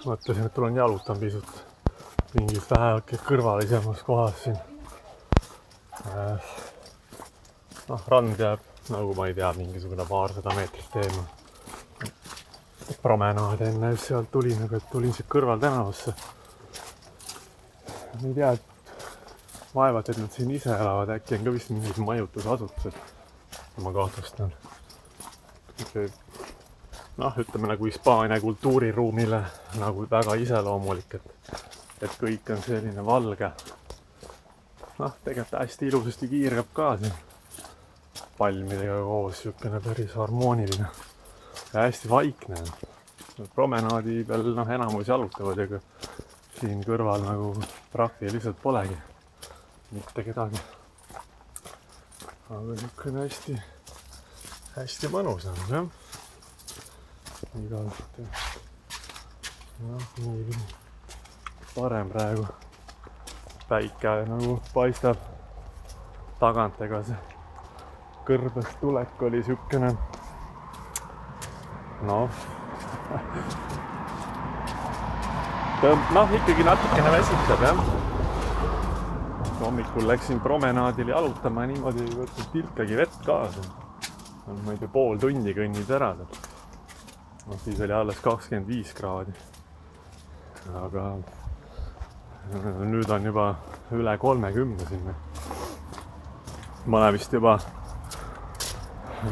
mõtlesin, et tulen jalutan pisut mingis vähe kõrvalisemas kohas siin. Rand jääb nagu ma ei tea, mingisugune paarsada meetrit eemal. Promenaad enne sealt tulin, aga tulin siit kõrval tänavasse. Ma ei tea, et vaevat, et nad siin ise elavad, äkki on ka vist mingid majutusasutused. Ma kahtlustan. Ütleme nagu Hispaania kultuuriruumile nagu väga iseloomulik, et kõik on selline valge. Tegelikult hästi ilusasti kiirgab ka siin palmidega koos, siukene päris harmooniline ja hästi vaikne. Promenaadi peal enamus jalutavad, aga siin kõrval nagu praktiliselt polegi mitte kedagi. Aga siukene hästi mõnus on, jah. Igalt nii parem praegu. Päike nagu paistab tagant, ega see kõrbest tulek oli siukene ikkagi natukene väsitab, jah. Hommikul läksin promenaadil jalutama ja niimoodi võtsin tilkagi vett kaasa. Ma ei tea, pool tundi kõnnid ära. Siis oli alles 25 kraadi. Aga nüüd on juba üle 30 sinna. Ma olen vist juba,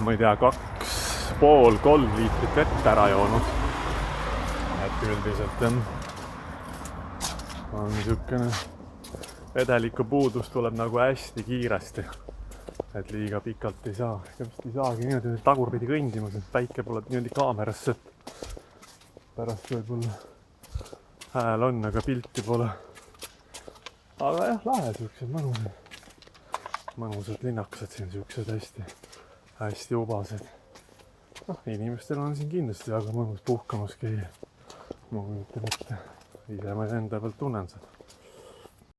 ma ei tea, 2,5–3 liitrit vett ära joonud. Et üldiselt on niisugune vedeliku puudus tuleb nagu hästi kiiresti. Et liiga pikalt ei saa. Vist ei saagi niimoodi tagurpidi kõndima, sest päike pole niimoodi kaamerasse. Pärast võib-olla hääl on, aga pilti pole. Aga jah, lahe siuksed mõnusad linnakesed siin, siuksed hästi ubased. Inimestel on siin kindlasti väga mõnus puhkamas käia. Ma kujutan ette, ise ma enda pealt tunnen seda.